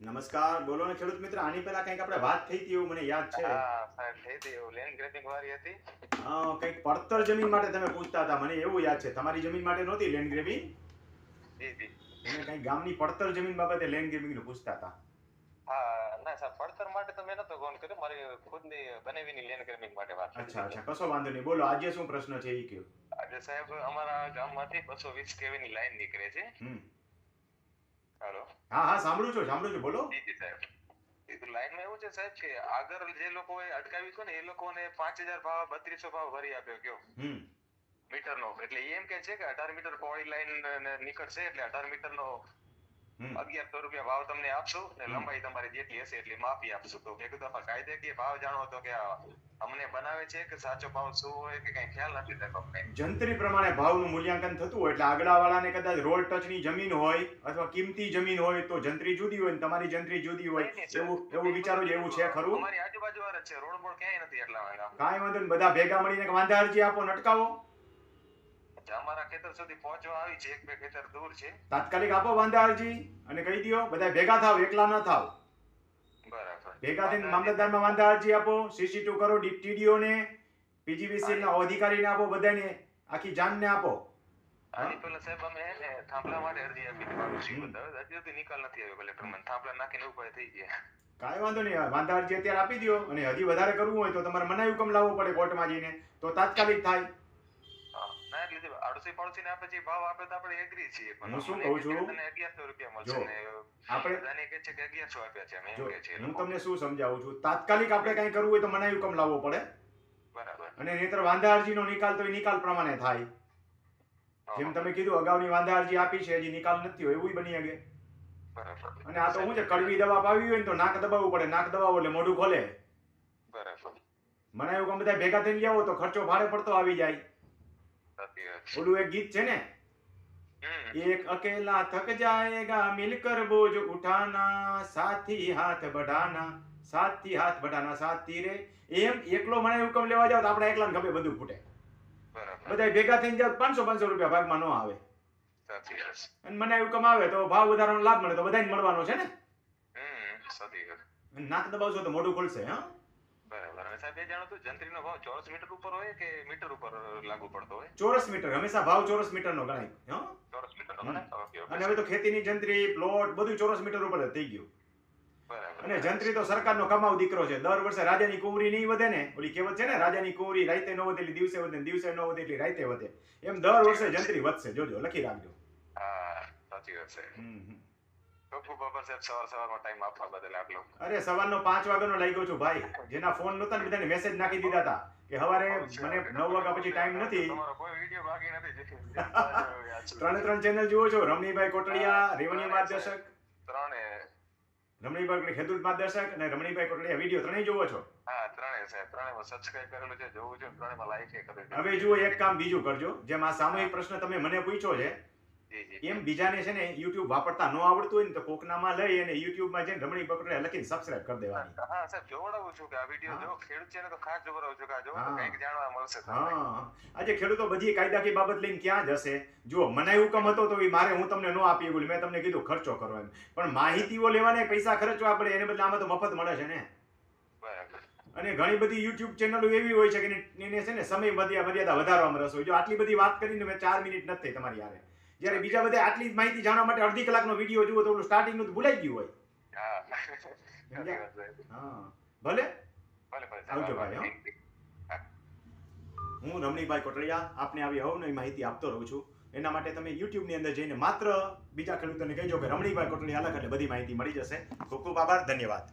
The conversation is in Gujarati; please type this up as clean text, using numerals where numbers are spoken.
નમસ્કાર, બોલો ને ખેડૂત મિત્ર. આની પહેલા કંઈક આપણે વાત થઈ હતી એવું મને યાદ છે. હા સાહેબ થઈ હતી એવું લેન્ડ ગ્રેબિંગ વાળી હતી. કંઈક પડતર જમીન માટે તમે પૂછતા હતા, મને એવું યાદ છે. તમારી જમીન માટે નહોતી લેન્ડ ગ્રેબિંગ, જી જી. તમે કંઈક ગામની પડતર જમીન બાબતે લેન્ડ ગ્રેબિંગનું પૂછતા હતા. હા ના સાહેબ પડતર માટે તો મેં નતો ફોન કર્યો, મારી ખુદની બનાવીની લેન્ડ ગ્રેબિંગ માટે વાત કરી અચ્છા હતી. અચ્છા, કશો વાંધો નહીં. બોલો, આજે શું પ્રશ્ન છે એ કયો. આજે સાહેબ અમારા ગામમાંથી 220 kV ની લાઈન નીકળે છે. હાલો. હા હા, સાંભળું છું, બોલો. જી જી સાહેબ. એ તો લાઈનમાં એવું છે સાહેબ કે આગળ જે લોકોએ અટકાવી છે ને એ લોકોને 5000 ભાવ 3200 ભાવ ભરી આપ્યો કયો મીટરનો. એટલે એમ કે છે કે 18 મીટર પહોળી લાઈન નીકળશે એટલે 18 મીટરનો 1100 રૂપિયા ભાવ તમને આપશું ને લંબાઈ તમારી જેટલી હશે એટલી માપી આપશું. તો મેં કીધું આપણે કાયદેકીય ભાવ જાણવો તો કે અમને બનાવે છે કે સાચો ભાવ શું હોય કે કઈ ખ્યાલ નથી થતો. જંત્રી પ્રમાણે ભાવનું મૂલ્યાંકન થતું હોય એટલે આગળવાળાને કદાચ રોડ ટચની જમીન હોય અથવા કિંમતી જમીન હોય તો જંત્રી જુદી હોય ને તમારી જંત્રી જુદી હોય, એવું વિચારો એવું છે ખરું? અમારી આજુબાજુ વાળા જ છે, રોડ બોર્ડ ક્યાંય નથી એટલા વાળા. કાંઈ વાંધો નહીં, બધા ભેગા મળીને વાંધા અરજી આપો, નટકાવો. અમારા ખેતર સુધી પહોંચવા આવી છે, 1-2 ખેતર દૂર છે. તાત્કાલિક આપો વાંધા અરજી અને કહી દો બધા ભેગા થાવ, એકલા ન થાવ. બરાબર. ભેગા થઈને મામલતદારમાં વાંધા અરજી આપો, CC2 કરો, TDO ને PGVCL ના અધિકારીને આપો, બધાને આખી જાનને આપો. આની પેલા સાહેબ અમે હે ને થાંભલા માટે અરજી આપી હતી, મારું બતાવે હજી સુધી નિકાલ નથી આવ્યો કલેક્ટરમાં. થાંભલા નાખીને ઉભા થઈ ગયા. કાંઈ વાંધો નહીં, વાંધા અરજી અત્યારે આપી દો અને હજી વધારે કરવું હોય તો તમારે મનાઈ હુકમ લાવવો પડે કોર્ટમાં જઈને, તો તાત્કાલિક થાય. ના એટલે જે આડોશી પાડોશીને આપણે જે ભાવ આપે તો આપણે એગ્રી છીએ, પણ હું શું કહું છું, તને 1100 રૂપિયા મળશે ને આપણે બધાને કહે છે કે 1100 આપ્યા છે, અમે એમ કહે છે. હું તમને શું સમજાવું છું, તાત્કાલિક આપણે કંઈ કરવું હોય તો મનાઈ હુકમ લાવવો પડે. બરાબર. અને નહીંતર વાંધા અરજીનો નિકાલ તો એ નિકાલ પ્રમાણે થાય. જેમ તમે કીધું અગાઉની વાંધા અરજી આપી છે, હજી નિકાલ નથી હોય, એવું બની શકે. બરાબર. અને આ તો શું છે, કડવી દવા પાવી હોય ને તો નાક દબાવવું પડે, નાક દબાવો એટલે મોઢું ખોલે. બરાબર. મનાઈ હુકમ બધા ભેગા થઈને જાઓ તો ખર્ચો ભાડે પડતો આવી જાય. ઓલું એક ગીત છે ને, એક અકેલા થક જાએગા મિલકર બોझ ઉઠાના, સાથી હાથ બઢાના, સાથી હાથ બઢાના, સાથી રે. એમ એકલો મનાઈ હુકમ લેવા જાવ તો આપણે એકલાને ખભે બધું ફૂટે. બધા ભેગા થઈને જાવ 500 રૂપિયા ભાગમાં ન આવે. અને મનાઈ હુકમ આવે તો ભાવ વધારાનો લાભ મળે તો બધાને મળવાનો છે ને. નાક દબાવશો તો મોઢું ખોલશે. હા બરાબર. અને સાહેબ એ જાણો તો જંત્રીનો ભાવ ચોરસ મીટર ઉપર હોય કે મીટર ઉપર લાગુ પડતો હોય? ચોરસ મીટર, હંમેશા ભાવ ચોરસ મીટરનો ગણાય. હા ચોરસ મીટરનો ગણાય. Okay okay. અને હવે તો ખેતીની જંત્રી, પ્લોટ બધું ચોરસ મીટર ઉપર જ થઈ ગયું. બરાબર. અને જંત્રી તો સરકારનો કમાવ દીકરો છે. દર વર્ષે રાજાની કુંવરી નહીં વધે ને, ઓલી કહેવત છે ને, રાજાની કુંવરી રાતે ન વધે એટલે દિવસે વધે, દિવસે ન વધે એટલે રાતે વધે. એમ દર વર્ષે જંત્રી વધશે, જોજો, લખી રાખજો. હા સાચી વાત છે. ખૂબ આભાર સાહેબ, સવારમાં ટાઈમ આપવા બદલ આપલો. અરે સવારનો 5 વાગ્યાનો લાગ્યો છું ભાઈ. જેના ફોન નહોતા ને બધાને મેસેજ નાખી દીધા હતા કે સવારે મને 9 વાગ્યા પછી ટાઈમ નથી. તમારો કોઈ વિડિયો બાકી નથી. 3 ચેનલ જુઓ છો, રમણીભાઈ કોટડિયા રેવન્યુ માર્ગદર્શક, રમણીભાઈ ખેડૂત માર્ગદર્શક અને રમણીભાઈ કોટડિયા વિડિયો ત્રણેય જુઓ છો? હા ત્રણેય સાહેબ, ત્રણેયમાં સબસ્ક્રાઇબ કરેલું છે, જોવું છે, ત્રણેયમાં લાઈક એ કરેલું છે. હવે જુઓ, એક કામ બીજું કરજો. જેમ આ સામૂહિક પ્રશ્ન તમે મને પૂછ્યો છે, એમ બીજાને છે ને YouTube વાપરતા ન આવડતું હોય ને તો કોકનામાં લઈ અને YouTube માં જઈને રમણી કોટડિયા લખીને સબસ્ક્રાઇબ કરી દેવાની. હા સાહેબ, જોવડાવું છું કે આ વિડિયો જો ખેડૂત છે ને તો ખાસ જોવડાવું છું કે આ જો કંઈક જાણવા મળશે. હા, આજે ખેડૂતો બધી કાયદાકીય બાબત લઈને ક્યાં જશે? જો મનાઈ હુકમ હતો તો મારે હું તમને ન આપી બોલી, મેં તમને કીધું ખર્ચો કરો એમ, પણ માહિતીઓ લેવાને પૈસા ખર્ચવા પડે, એને બદલે આમાં તો મફત મળે છે ને. બરાબર. અને ઘણી બધી YouTube ચેનલો એવી હોય છે કે એને છે ને સમય મર્યાદા વધારવામાં રસ હોય. જો આટલી બધી વાત કરીને મેં 4 મિનિટ નથી થઈ તમારી યારે, જ્યારે બીજા બધા આટલી જ માહિતી જાણવા માટે અડધી કલાકનો વિડીયો જુઓ તો ઓલું સ્ટાર્ટિંગનું ભૂલાઈ ગયું હોય. હા ભલે આવજો ભાઈ. હું રમણીભાઈ કોટડિયા આપને આવી અવનવી માહિતી આપતો રહું છું. એના માટે તમે YouTube ની અંદર જઈને માત્ર બીજા ખેડૂતોને કહેજો કે રમણીભાઈ કોટડિયા લખ એટલે બધી માહિતી મળી જશે. ખૂબ ખૂબ આભાર, ધન્યવાદ.